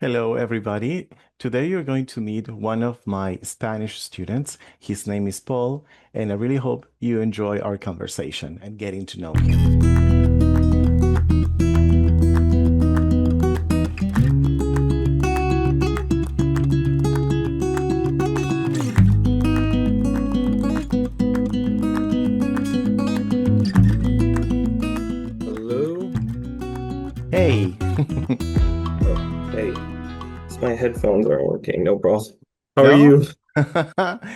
Hello, everybody. Today you're going to meet one of my Spanish students. His name is Paul, and I really hope you enjoy our conversation and getting to know him. Hello. Hey. Oh, hey. My headphones aren't working. No problem. How are No? you? It's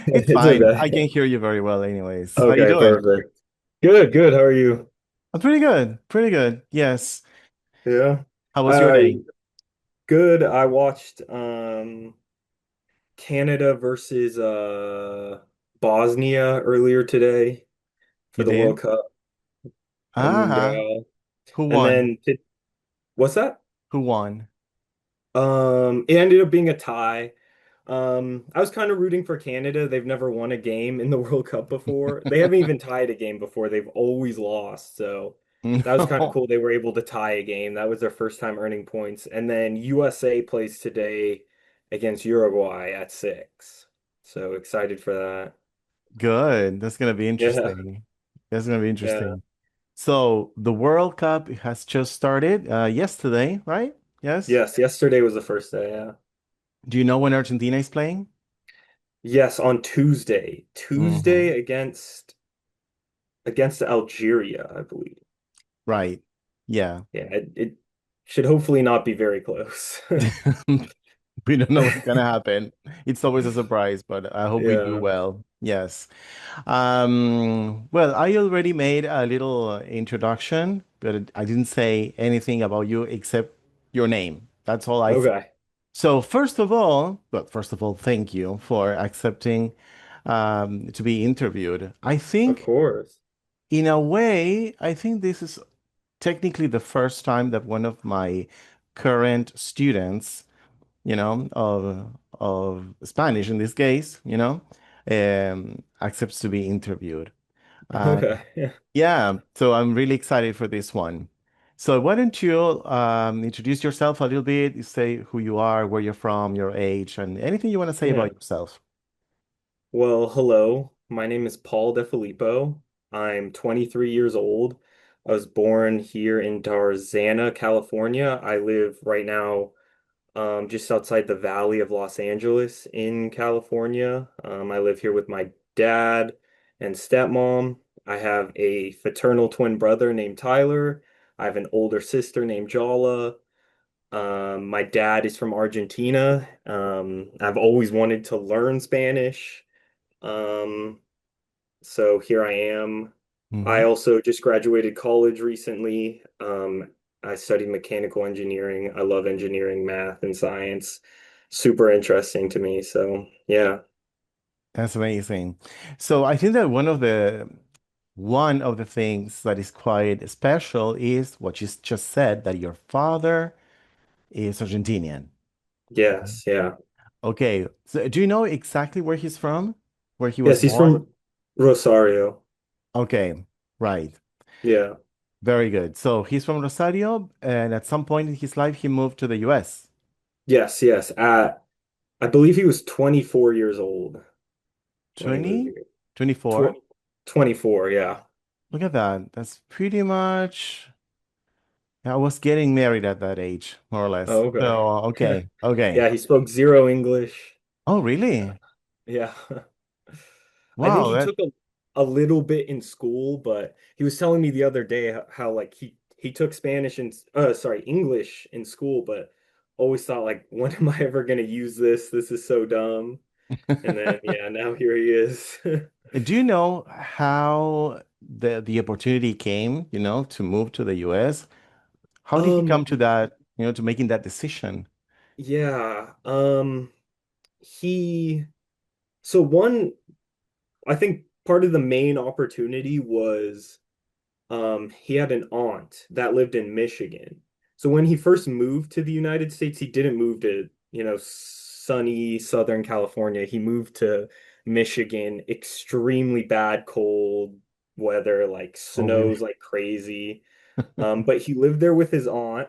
It's fine. okay. I can hear you very well anyways. How you Okay, doing? perfect. Good, good. How are you? I'm pretty good. Pretty good. Yes. Yeah. How was your Uh, day? Good. I watched Canada versus Bosnia earlier today for You the World did? Cup. And Ah, who and won? then what's that? Who won? It ended up being a tie. I was kind of rooting for Canada. They've never won a game in the World Cup before. They haven't even tied a game before. They've always lost. So that was kind of No. cool. They were able to tie a game. That was their first time earning points. And then USA plays today against Uruguay at 6. So excited for that. Good. That's gonna be Yeah. interesting. That's gonna be Yeah. interesting. So the World Cup has just started yesterday, right? Yes. Yes, yesterday was the first day. Yeah. Do you know when Argentina is playing? Yes, on Tuesday. Hmm. Tuesday against Algeria, I believe. Right. Yeah. Yeah, it should hopefully not be very close. We don't know what's gonna happen. It's always a surprise, but I hope we do Yeah. well. Yes. Well, I already made a little introduction, but I didn't say anything about you except your name. That's all I said. Okay. So first of all, thank you for accepting to be interviewed. I Of think, course. in a way, I think this is technically the first time that one of my current students, of Spanish in this case, accepts to be interviewed. Uh, Okay. Yeah. yeah, so I'm really excited for this one. So why don't you introduce yourself a little bit, you say who you are, where you're from, your age, and anything you want to say Yeah. about yourself. Well, hello. My name is Paul DeFilippo. I'm 23 years old. I was born here in Tarzana, California. I live right now just outside the Valley of Los Angeles in California. I live here with my dad and stepmom. I have a fraternal twin brother named Tyler. I have an older sister named Jala. My dad is from Argentina. I've always wanted to learn Spanish. Um, so here I am. I Hmm. also just graduated college recently. I studied mechanical engineering. I love engineering, math, and science. Super interesting to me. So yeah. That's amazing. So I think that one of the things that is quite special is what you just said, that your father is Argentinian. Yes, yeah. Okay. So do you know exactly where he's from? Where he was Yes, he's born? from Rosario. Okay. Right. Yeah. Very good. So he's from Rosario, and at some point in his life, he moved to the US. Yes, yes. I believe he was 24 years old when he moved 20? here. 24? Tw 24, yeah. Look at that. That's pretty much. I was getting married at that age, more or less. Oh, So, okay. okay. Okay. Yeah, he spoke zero English. Oh, really? Yeah. I think Wow. he took a little bit in school, but he was telling me the other day how like he took Spanish and sorry, English in school, but always thought like, when am I ever gonna use this? This is so dumb. And then yeah, now here he is. Do you know how the opportunity came, to move to the US? How did he come to Um, that, to making that decision? yeah. He so one I think part of the main opportunity was he had an aunt that lived in Michigan. So when he first moved to the United States, he didn't move to, sunny Southern California. He moved to Michigan, extremely bad cold weather, like Oh, really? snows like crazy. But he lived there with his aunt.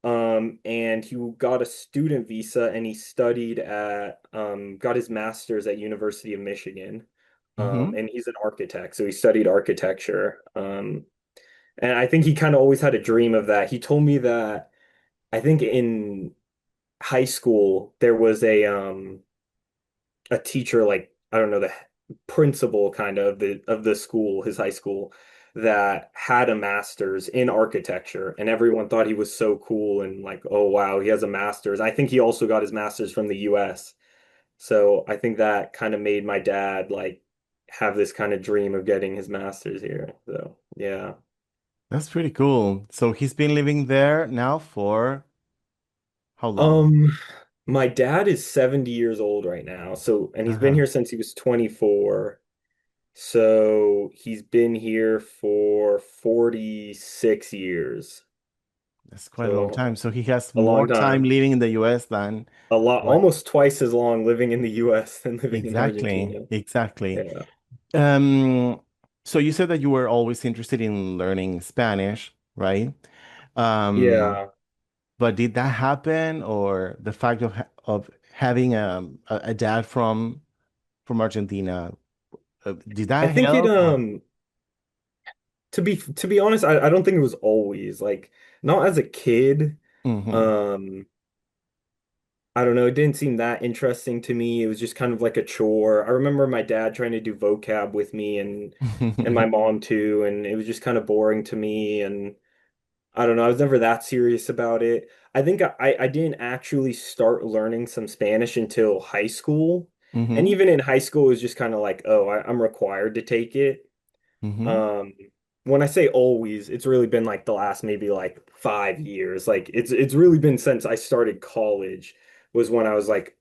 And he got a student visa and he studied at got his master's at University of Michigan. Hmm. And he's an architect, so he studied architecture. And I think he kind of always had a dream of that. He told me that I think in high school there was a teacher, like I don't know, the principal kind of the school, his high school, that had a master's in architecture, and everyone thought he was so cool and like, oh wow, he has a master's. I think he also got his master's from the US. So I think that kind of made my dad like have this kind of dream of getting his master's here. So yeah. That's pretty cool. So he's been living there now for how long? Um, my dad is 70 years old right now. So, and he's been Uh-huh. here since he was 24. So he's been here for 46 years. That's quite a long So time. So he has a long more time time. living in the US than A lot, what? almost twice as long living in the US than living in Exactly. Argentina. Exactly. Yeah. Um, so you said that you were always interested in learning Spanish, right? Um, Yeah. but did that happen, or the fact of having a dad from Argentina, did I that think it help? Or? to be honest, I don't think it was always like not as a kid. Hmm. Um I don't know, it didn't seem that interesting to me. It was just kind of like a chore. I remember my dad trying to do vocab with me and my mom too, and it was just kind of boring to me and I don't know, I was never that serious about it. I think I didn't actually start learning some Spanish until high school. And Hmm. even in high school, it was just kind of like, oh, I'm required to take it. Hmm. Um, when I say always, it's really been like the last maybe like 5 years. Like it's really been since I started college was when I was like,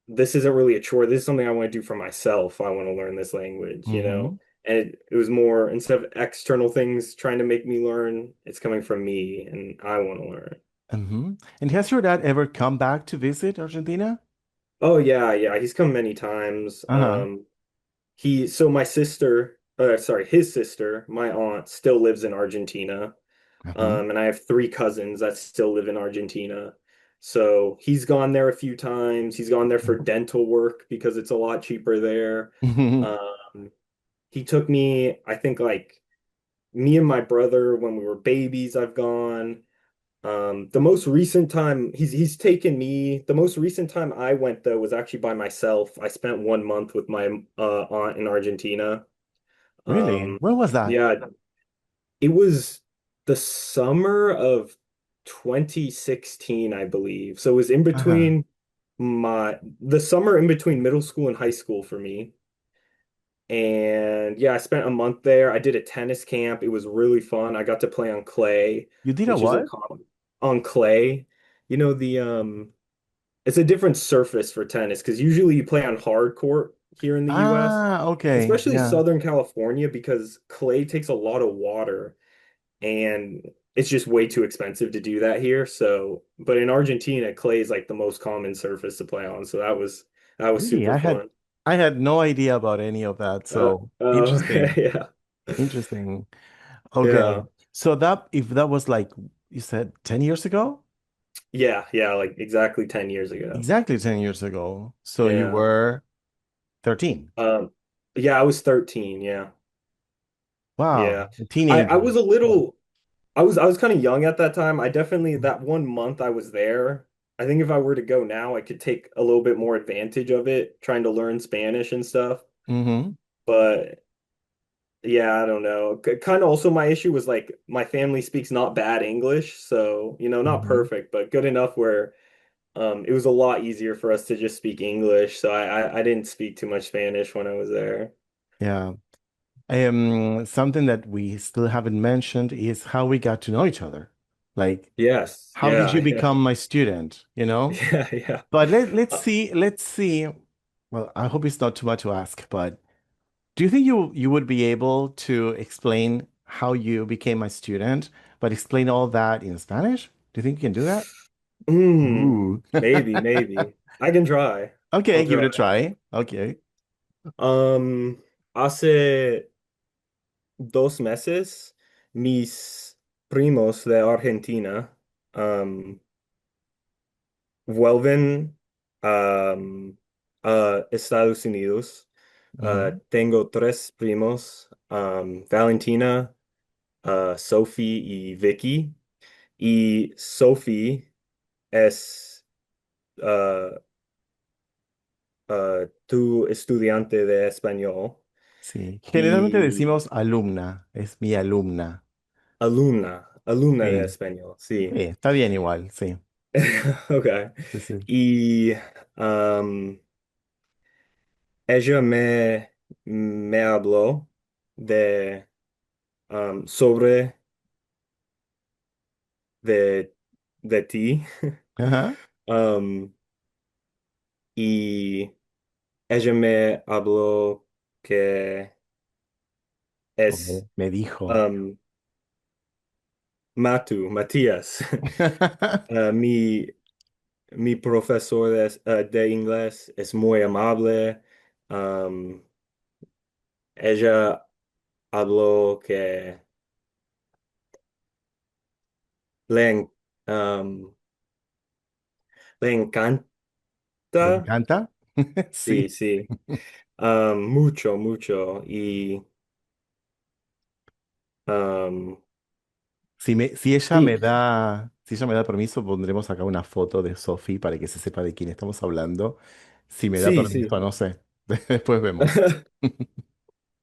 this isn't really a chore. This is something I want to do for myself. I want to learn this language, you know? Hmm. And it was more instead of external things trying to make me learn, it's coming from me and I want to learn. Hmm. And has your dad ever come back to visit Argentina? Oh yeah, yeah, he's come many times. Uh-huh. So my sister, sorry, his sister, my aunt still lives in Argentina. Hmm. And I have three cousins that still live in Argentina. So he's gone there a few times. He's gone there for dental work because it's a lot cheaper there. Hmm. Um, he took me, I think like me and my brother when we were babies, I've gone. The most recent time he's taken me, the most recent time I went though was actually by myself. I spent 1 month with my aunt in Argentina. Really? Um, Where was that? yeah, it was the summer of 2016, I believe. So it was in Uh-huh. between the summer in between middle school and high school for me. And yeah, I spent a month there. I did a tennis camp. It was really fun. I got to play on clay, You did a which isn't what? common. On clay. You know, it's a different surface for tennis because usually you play on hard court here in the US, Ah, okay. especially Yeah. Southern California, because clay takes a lot of water and it's just way too expensive to do that here. So, but in Argentina, clay is like the most common surface to play on. So that was Really? super fun. I had no idea about any of that. So interesting. Yeah. Interesting. Okay. Yeah. So that if that was like you said 10 years ago? Yeah, yeah, like exactly 10 years ago. Exactly 10 years ago. So you Yeah. were 13. Um, yeah, I was 13, yeah. Wow. Yeah. A I teenager. was a Wow. little I was kind of young at that time. I definitely that 1 month I was there. I think if I were to go now, I could take a little bit more advantage of it, trying to learn Spanish and stuff. Mm-hmm. But yeah, I don't know. Kind of also my issue was like my family speaks not bad English, so not Mm-hmm. perfect, but good enough where it was a lot easier for us to just speak English. So I didn't speak too much Spanish when I was there. Yeah. Something that we still haven't mentioned is how we got to know each other. Like, Yes, how did yeah, you yeah, become my student, you know? yeah, yeah. But let's Uh, see, let's see. Well, I hope it's not too much to ask, but do you think you would be able to explain how you became my student, but explain all that in Spanish? Do you think you can do that? Ooh. maybe. I can try. Okay, I'll give it try. a try. Okay. Um, Hace 2 meses, mis primos de Argentina, vuelven um, a Estados Unidos. Ujú. Tengo tres primos, Valentina, Sophie y Vicky. Y Sophie es uh, tu estudiante de español Sí, generalmente y decimos alumna, es mi alumna. alumna de Sí, español, sí. sí, está bien igual, sí. Okay. Sí, sí. Y um, ella me habló de sobre de, de ti. Ajá. Um, y ella me habló que es Me dijo. um, Matías. Mi, mi profesor de inglés es muy amable. Um, ella habló que le, en- um, le ¿Le encanta. encanta? Sí, Sí. sí. Mucho, mucho. Y um, Si ella sí, me da, si ella me da permiso, pondremos acá una foto de Sophie para que se sepa de quién estamos hablando. Si me da sí, permiso, sí. no sé. Después vemos.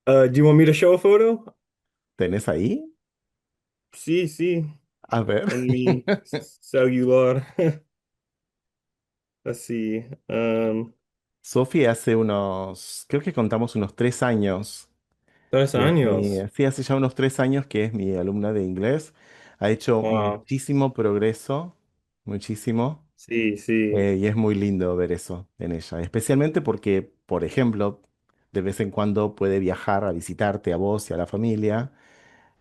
Do you want me to show a photo? ¿Tenés ahí? Sí, sí. A ver. En mi celular. Así. Sophie hace unos, creo que contamos unos 3 años. 3 años. Sí, hace ya unos 3 años que es mi alumna de inglés. Ha hecho Wow. muchísimo progreso, muchísimo. Sí, sí. Y es muy lindo ver eso en ella, especialmente porque, por ejemplo, de vez en cuando puede viajar a visitarte a vos y a la familia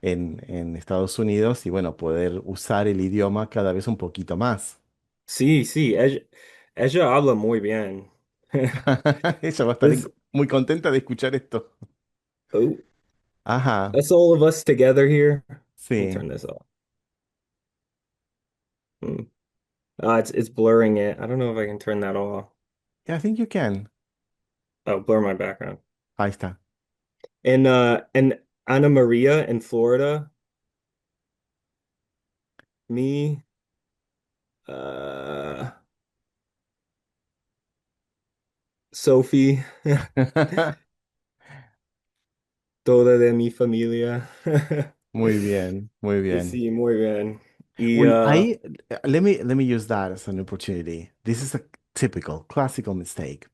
en Estados Unidos y bueno, poder usar el idioma cada vez un poquito más. Sí, sí. Ella habla muy bien. Ella va a estar This, muy contenta de escuchar esto. oh, Ajá, that's all of us together here. Let me sí. turn this off. Hmm. It's blurring it. I don't know if I can turn that off. Yeah, I think you can. Oh, blur my background. Ahí está. And Anna Maria in Florida, me, uh, Sophie, toda de mi familia. Muy bien, muy bien. Sí, muy bien. Y Well, let me use that as an opportunity. This is a typical classical mistake.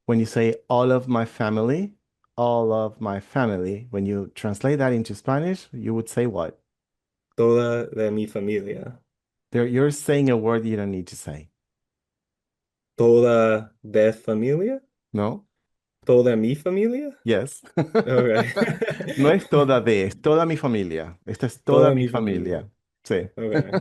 When you say all of my family, when you translate that into Spanish, you would say what? toda de mi familia. You're saying a word you don't need to say. Toda de familia? No? Toda mi familia? Yes. Okay. No es es toda mi familia. Esta es toda Toda mi mi familia. familia. Sí. Okay.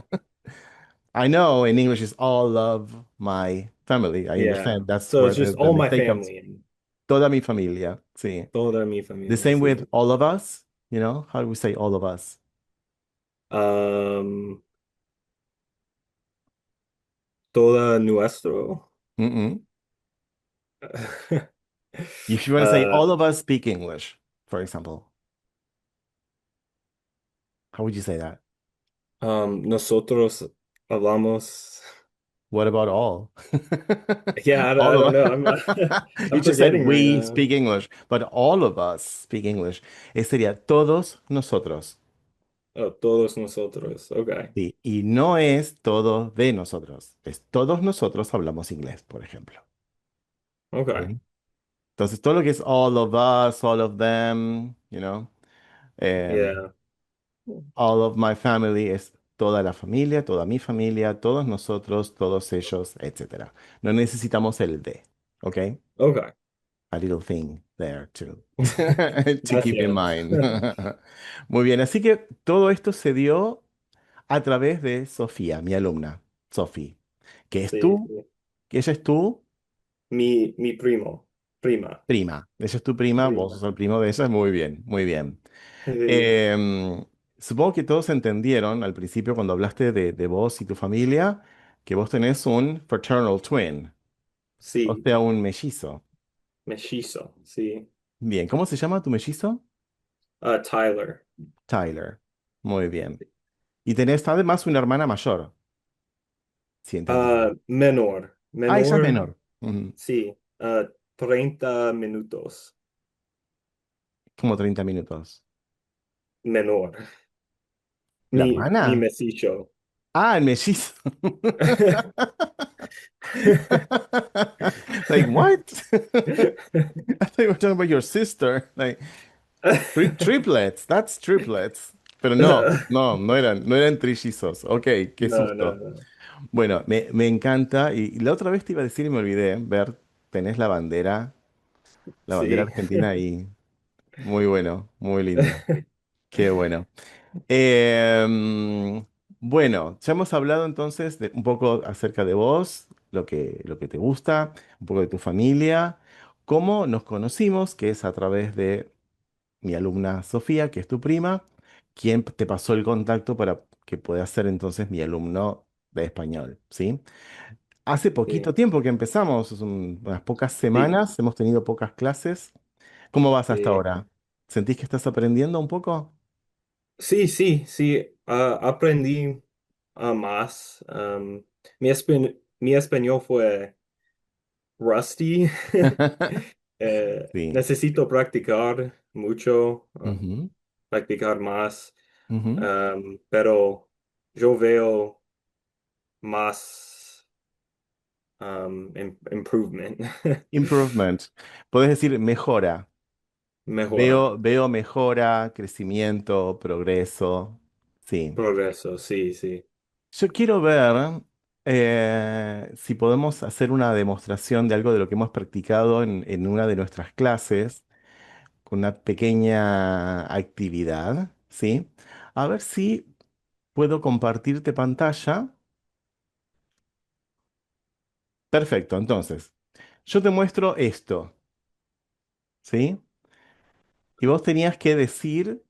I know in English it's all of my family. I Yeah. understand. That's So where it's just the all my mistake comes. family and Toda mi familia. Sí. toda mi The familia. same with Sí. all of us. You know, how do we say all of us? Um, toda nuestro. Mm-mm. If you want to say Uh, all of us speak English, for example, how would you say that? nosotros hablamos. What about all? Yeah, I All don't of know. us. You I'm just said forgetting right we now. speak English, but all of us speak English. Sería todos nosotros. Oh, todos nosotros. Okay. Sí, y no es todo de nosotros. Es todos nosotros hablamos inglés, por ejemplo. Okay. ¿Sí? Entonces, todo lo que es all of us, all of them, you know, em, Yeah. all of my family es toda la familia, toda mi familia, todos nosotros, todos ellos, etcétera. No necesitamos el de, ¿ok? Okay. A little thing there to keep in Gracias. mind. Muy bien, así que todo esto se dio a través de Sofía, mi alumna, Sophie, que es Sí, tú, sí. que ella es tu Mi primo. Prima. prima. Ella es tu prima, vos sos Prima. el primo de ella, muy bien, muy bien. Sí. Em, Supongo que todos entendieron al principio cuando hablaste de vos y tu familia, que vos tenés un fraternal twin, o Sí, sea, un mellizo. mellizo, sí. Bien, ¿cómo se llama tu mellizo? Tyler. Tyler. Muy bien. Y tenés además una hermana mayor, si entendí bien. Menor. Ah, ella es Menor, menor. Ujú. sí. 30 minutos. Como 30 minutos. Menor. ¿La Mi hermana? mellizo. Ah, el mellizo. Like, what? I thought you were talking about your sister. Like, triplets, that's triplets. Pero no eran trillizos. Ok, qué No, no, susto. no. Bueno, me encanta. Y la otra vez te iba a decir y me olvidé. Ver, tenés la bandera Sí. argentina ahí. Muy bueno, muy lindo. Qué bueno. Em, bueno, ya hemos hablado entonces un poco acerca de vos, lo que te gusta, un poco de tu familia, cómo nos conocimos, que es a través de mi alumna Sofía, que es tu prima, quien te pasó el contacto para que puedas ser entonces mi alumno de español, ¿sí? Hace Sí, poquito tiempo que empezamos, unas pocas sí, semanas, hemos tenido pocas clases. ¿Cómo vas hasta sí. ahora? ¿Sentís que estás aprendiendo un poco? Sí, sí, sí. Aprendí más. Mi español fue rusty. Sí. Necesito practicar mucho, Ujú, practicar más. ujú. Pero yo veo más improvement. Improvement. Puedes decir mejora. Mejor Veo mejora, crecimiento, progreso. Sí. progreso, sí, sí. Yo quiero ver si podemos hacer una demostración de algo de lo que hemos practicado en una de nuestras clases, con una pequeña actividad, ¿sí? A ver si puedo compartirte pantalla. Perfecto, entonces, yo te muestro esto, ¿sí? Y vos tenías que decir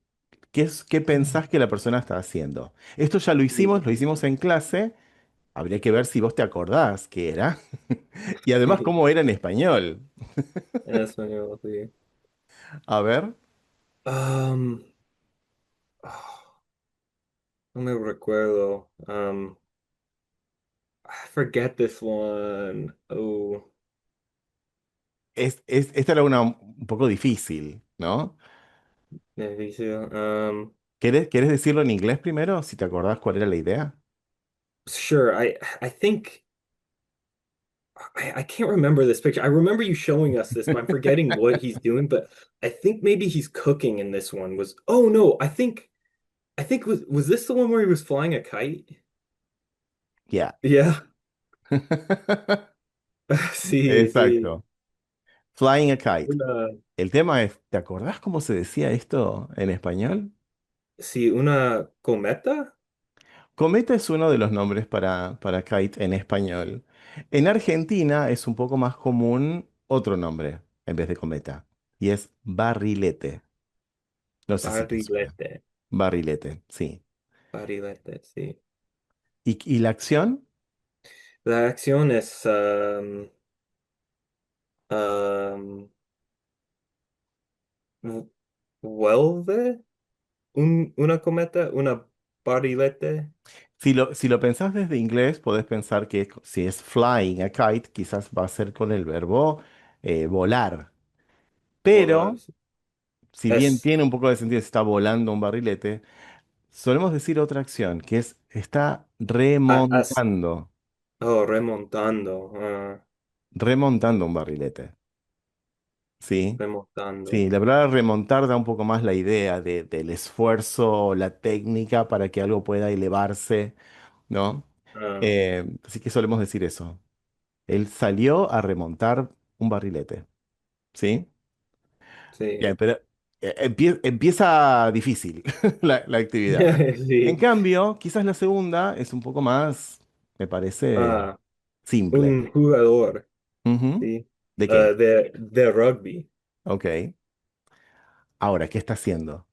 qué pensás que la persona está haciendo. Esto ya lo Listo. hicimos en clase. Habría que ver si vos te acordás qué era. Y además Sí, cómo era en español. en español, sí. A ver, Um, oh, no me recuerdo. I forget this one. Oh, esta era una un poco difícil, ¿no? difícil. ¿Querés decirlo en inglés primero? Si te acordás cuál era la idea. Sure. I think I can't remember this picture. I remember you showing us this, but I'm forgetting what he's doing. But I think maybe he's cooking in this one. Oh no, I think was this the one where he was flying a kite? Ya. Yeah. Sí, sí. Exacto. Flying a kite. Una, El tema es, ¿te acordás cómo se decía esto en español? sí, una cometa. Cometa es uno de los nombres para kite en español. En Argentina es un poco más común otro nombre en vez de cometa, y es barrilete. No sé si te suena. Barrilete. Barrilete, sí. Barrilete, sí. ¿Y la acción? La acción es um, vu- vuelve una cometa, una barrilete. Si lo pensás desde inglés, podés pensar que si es flying a kite, quizás va a ser con el verbo volar. Volar. Pero, Sí. si bien Es tiene un poco de sentido si está volando un barrilete, solemos decir otra acción, que es está a- as- remontando. remontando. Remontando un barrilete. Sí, sí, Remontando. la palabra remontar da un poco más la idea del esfuerzo, la técnica para que algo pueda elevarse, ¿no? Ah, Así que solemos decir eso. Él salió a remontar un barrilete, ¿sí? sí. Bien, pero empieza difícil la actividad. En Sí. cambio, quizás la segunda es un poco más, me parece, Ah, simple. un jugador. Ujú. Sí. ¿De qué? De rugby. Ok. Ahora, ¿qué está haciendo?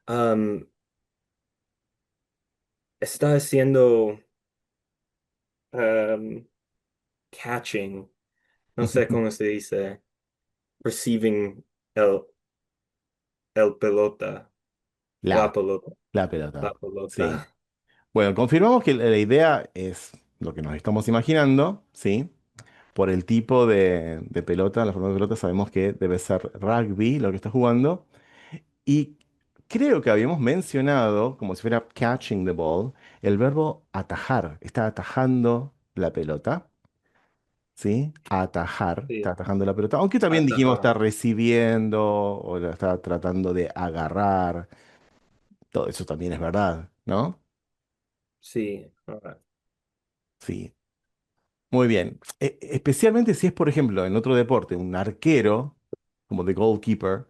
Um, está haciendo. um, catching, no sé cómo se dice, receiving el, el pelota, la La, pelota, la la pelota. Sí. pelota. Bueno, confirmamos que la idea es lo que nos estamos imaginando, ¿sí? Por el tipo de pelota, la forma de pelota, sabemos que debe ser rugby lo que está jugando. Y creo que habíamos mencionado, como si fuera catching the ball, el verbo atajar. Está atajando la pelota, ¿sí? Atajar, está Sí, atajando la pelota. Aunque también dijimos está atajar. recibiendo o la está tratando de agarrar. Todo eso también es verdad, ¿no? Sí, alright. Sí. Muy bien. Especialmente si es, por ejemplo, en otro deporte, un arquero, como de goalkeeper,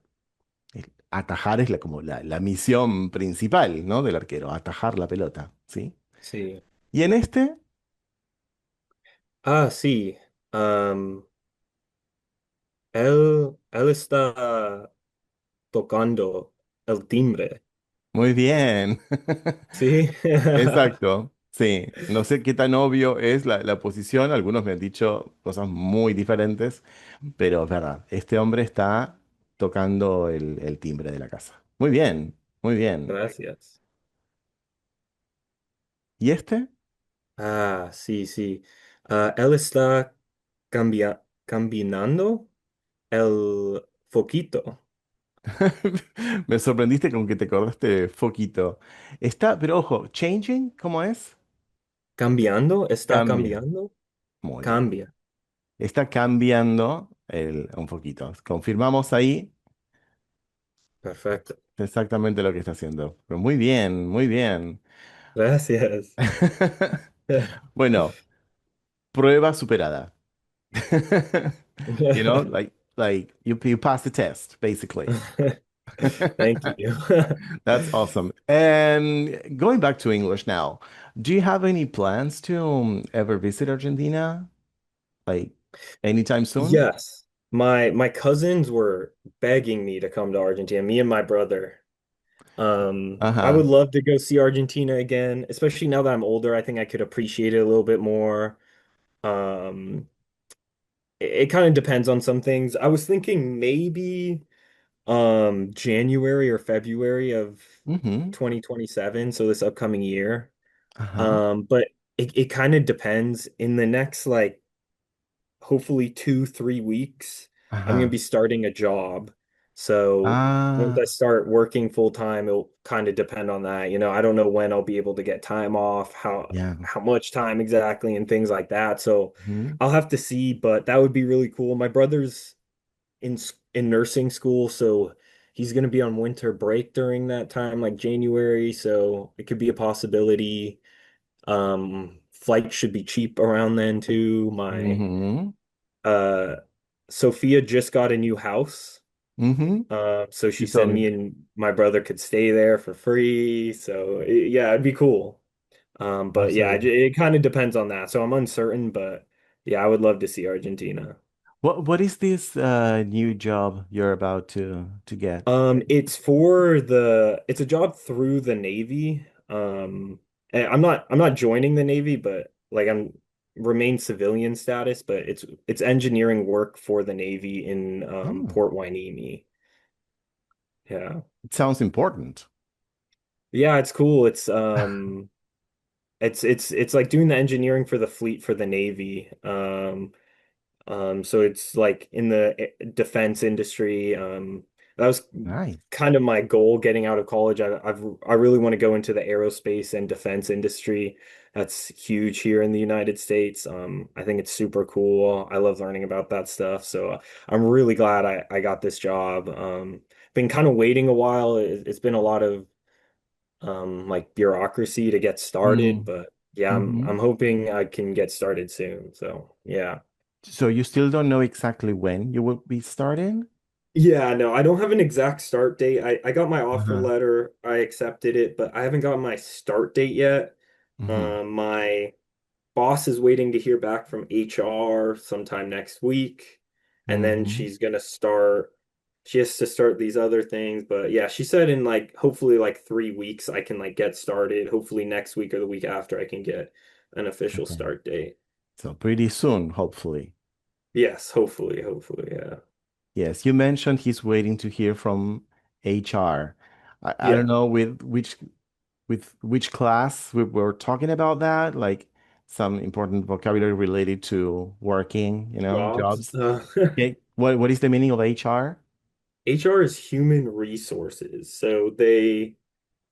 atajar es como la misión principal, ¿no? Del arquero, atajar la pelota, ¿sí? Sí. Y en este, Ah, sí. Am, él está tocando el timbre. muy bien. Sí. Exacto, sí. No sé qué tan obvio es la posición, algunos me han dicho cosas muy diferentes, pero es verdad, este hombre está tocando el timbre de la casa. Muy bien, muy bien. Gracias. ¿Y este? Ah, sí, sí. Él está cambiando el foquito. Me sorprendiste con que te acordaste foquito. Está, pero ojo, changing, ¿cómo es? ¿Cambiando? ¿Está Cambia. cambiando? Muy bien. Cambia. Está cambiando un poquito. Confirmamos ahí Perfecto. exactamente lo que está haciendo. Pero muy bien, muy bien. Gracias. Bueno, prueba superada. You know, like you pass the test, basically. Thank you. That's awesome. And going back to English now, do you have any plans to ever visit Argentina? Like anytime soon? Yes. My cousins were begging me to come to Argentina, me and my brother. I would Uh-huh. love to go see Argentina again, especially now that I'm older. I think I could appreciate it a little bit more. Um, it kind of depends on some things. I was thinking maybe January or February of Mm-hmm. 2027, so this upcoming year. Uh-huh. But it kind of depends. In the next like hopefully 2, 3 weeks, I'm gonna Uh-huh. be starting a job. So once I Ah, start working full time, it'll kind of depend on that. I don't know when I'll be able to get time off, yeah. how much time exactly, and things like that. So Hmm. I'll have to see, but that would be really cool. My brother's in nursing school, so he's gonna be on winter break during that time, like January. So it could be a possibility. Flights should be cheap around then too. My Mm-hmm. uh, Sophia just got a new house. Mm-hmm. So You she told said me. me and my brother could stay there for free. So yeah, it'd be cool. But yeah, Absolutely. it kind of depends on that. So I'm uncertain, but yeah, I would love to see Argentina. What is this new job you're about to get? It's a job through the Navy. And I'm not joining the Navy, but like I'm remain civilian status, but it's engineering work for the Navy in Oh, Port Hueneme. Yeah. it sounds important. Yeah, it's cool. It's like doing the engineering for the fleet for the Navy. So it's like in the defense industry. That was Nice. kind of my goal getting out of college. I really want to go into the aerospace and defense industry. That's huge here in the United States. I think it's super cool. I love learning about that stuff. So I'm really glad I got this job. Been kind of waiting a while. It's been a lot of like bureaucracy to get started, Mm. but yeah, Mm-hmm. I'm hoping I can get started soon. So yeah. So you still don't know exactly when you will be starting? Yeah, no, I don't have an exact start date. I got my offer Uh-huh. letter, I accepted it, but I haven't got my start date yet. Mm-hmm. My boss is waiting to hear back from HR sometime next week, and then Mm-hmm. she has to start these other things. But yeah, she said in like hopefully like 3 weeks I can like get started. Hopefully next week or the week after I can get an official Okay. start date. So pretty soon, hopefully. Yes, hopefully, yeah. Yes, you mentioned he's waiting to hear from HR. I don't Yeah. know with which class we were talking about that, like some important vocabulary related to working, Jobs. jobs. Okay. What is the meaning of HR? HR is human resources. So they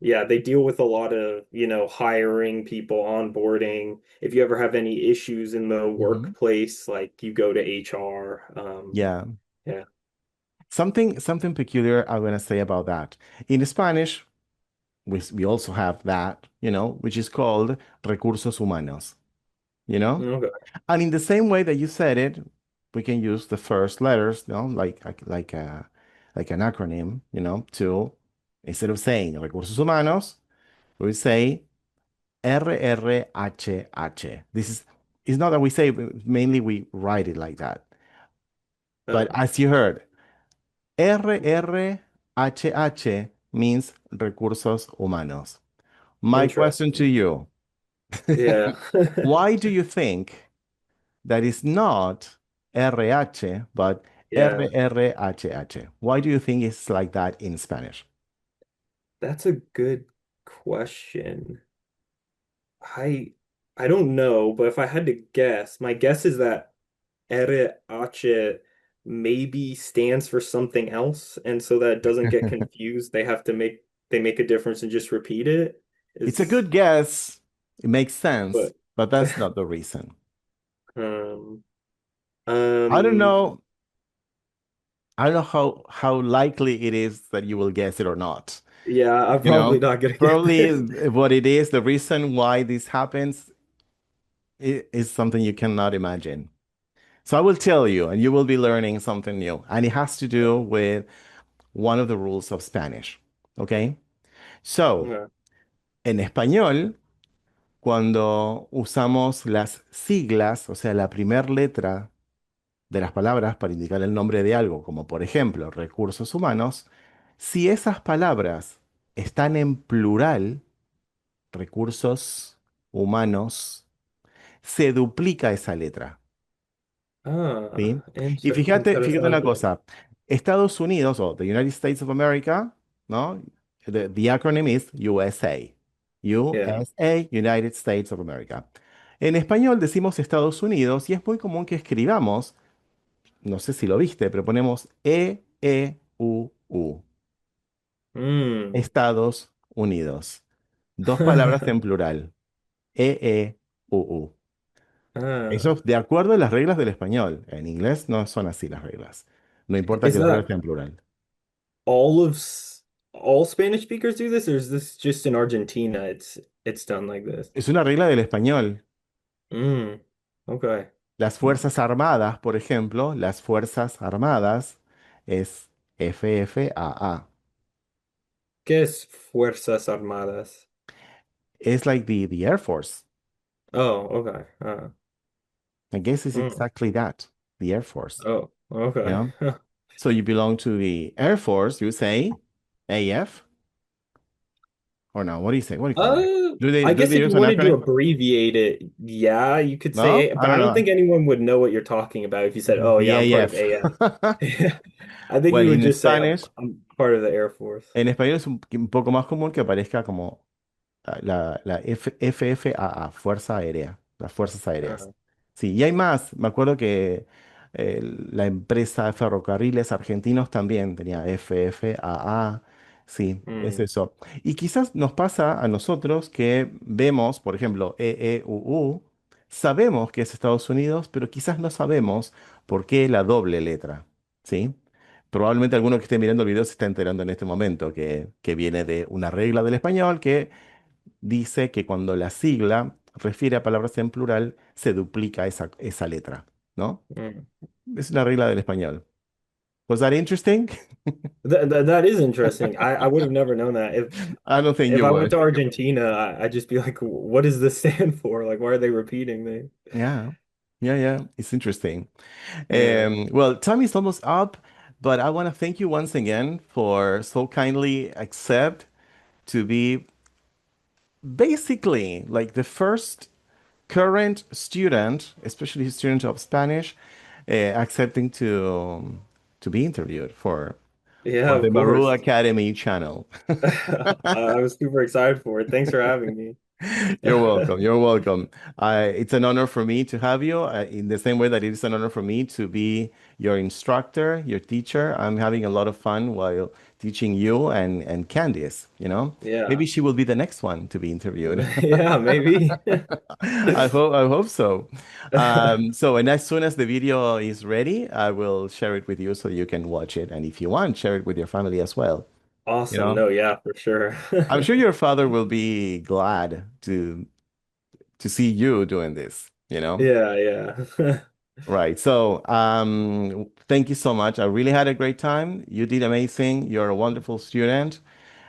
deal with a lot of, hiring people, onboarding. If you ever have any issues in the Hmm. workplace, like you go to HR. Yeah. Yeah. Something peculiar I'm gonna say about that. In Spanish, we also have that, which is called recursos humanos, you know? Okay. And in the same way that you said it, we can use the first letters, like an acronym, to instead of saying recursos humanos, we say RRHH. This is it's not that we say, but mainly we write it like that. But Uh, as you heard, RRHH means recursos humanos. My question to Interesting. you, Yeah. why do you think that is not RH, but Yeah. RRHH? Why do you think it's like that in Spanish? That's a good question. I I don't know, but if I had to guess, my guess is that RH maybe stands for something else, and so that it doesn't get confused, they make a difference and just repeat it. It's a Is good guess. It makes sense, but but that's not the reason. um I don't um know. I don't know how likely it is that you will guess it or not. yeah, I'm You probably know, not gonna get probably this. what it is, the reason why this happens is something you cannot imagine. So I will tell you, and you will be learning something new. And it has to do with one of the rules of Spanish. ¿Ok? So, Yeah. en español, cuando usamos las siglas, o sea, la primera letra de las palabras para indicar el nombre de algo, como por ejemplo recursos humanos, si esas palabras están en plural, recursos humanos, se duplica esa letra. ¿Sí? Y fíjate una Interesante. cosa, Estados Unidos o the United States of America, ¿no? The acronym is USA. Yeah. USA, United States of America. En español decimos Estados Unidos y es muy común que escribamos, no sé si lo viste, pero ponemos E-E-U-U. Mm. Estados Unidos. Dos palabras en plural. E-E-U-U. Eso Ah. es de acuerdo a las reglas del español. En inglés no son así las reglas. No importa Is que la regla that esté en plural. all of all Spanish speakers do this, or is this just in Argentina? It's done like this. Es una regla del español. Mm, okay. Las Fuerzas Armadas, por ejemplo, las Fuerzas Armadas es FFAA. ¿Qué es Fuerzas Armadas? It's like the Air Force. Oh, okay. I guess it's Mm, exactly that, the Air Force. oh, okay. Yeah. So you belong to the Air Force, you say AF, or no? What do you say? What do you call it? Do they I do guess they if use you an wanted to acronym? abbreviate it, yeah, you could No, say A, I but don't I don't know. think anyone would know what you're talking about if you said, "Oh, yeah, The I'm part of AF. AF." I think Well, you would in just say, "I'm Spanish, I'm part of the Air Force." en español es un poco más común que aparezca como la FFAA, Fuerza Aérea, las Fuerzas Aéreas. Uh, Sí, y hay más. Me acuerdo que la empresa de ferrocarriles argentinos también tenía FFAA. Sí, es mm, eso. Y quizás nos pasa a nosotros que vemos, por ejemplo, EEUU, sabemos que es Estados Unidos, pero quizás no sabemos por qué la doble letra. ¿Sí? Probablemente alguno que esté mirando el video se está enterando en este momento que viene de una regla del español que dice que cuando la sigla refiere a palabras en plural, se duplica esa letra, ¿no? mm. Es una regla del español. Was that interesting? That is interesting. I would have never known that. I don't think If you I went would. to Argentina, I'd just be like, what does this stand for? Like, why are they repeating things? Yeah, yeah. It's interesting. Yeah. Well, time is almost up, but I want to thank you once again for so kindly accept to be basically like the first current student, especially student of Spanish, accepting to be interviewed Yeah, for of the Maru course. Academy channel. I was super excited for it. Thanks for having me. You're welcome. You're welcome. It's an honor for me to have you, in the same way that it is an honor for me to be your instructor, your teacher. I'm having a lot of fun while teaching you and Candice, you know. Maybe Yeah. she will be the next one to be interviewed. Yeah, maybe. I hope so. And as soon as the video is ready, I will share it with you so you can watch it. And if you want, share it with your family as well. You Awesome. know, No, yeah, for sure. I'm sure your father will be glad to see you doing this, you know? Yeah, yeah. Right. So, thank you so much. I really had a great time. You did amazing. You're a wonderful student.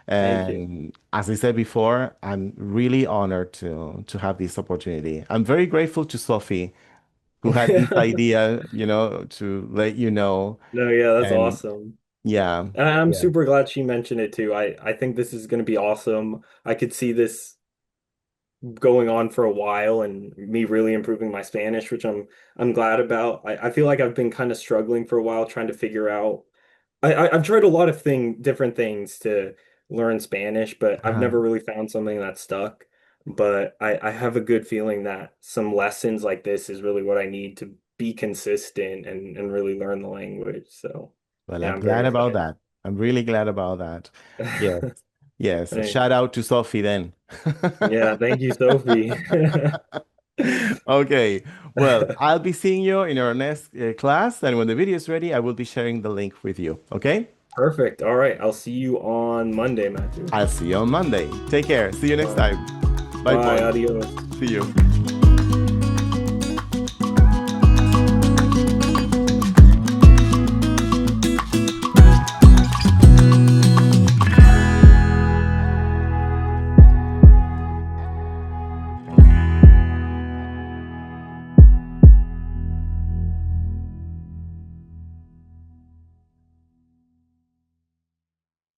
Thank you. And as I said before, I'm really honored to have this opportunity. I'm very grateful to Sophie, who had this idea, to let you know. No, yeah, that's And awesome. yeah, And I'm yeah. super glad she mentioned it too. I think this is going to be awesome. I could see this going on for a while and me really improving my Spanish, which I'm glad about. I feel like I've been kind of struggling for a while trying to figure out. I've tried a lot of different things to learn Spanish, but I've Uh-huh. never really found something that stuck. But I have a good feeling that some lessons like this is really what I need to be consistent and really learn the language. So Well, yeah, I'm I'm very glad about excited. that. I'm really glad about that. Yes. Yes. Thanks. Shout out to Sophie then. Yeah, thank you, Sophie. Okay. Well, I'll be seeing you in our next class, and when the video is ready, I will be sharing the link with you. Okay? Perfect. All right. I'll see you on Monday, Matthew. I'll see you on Monday. Take care. See you next All right. time. Bye, Bye. Paul. Adios. See you.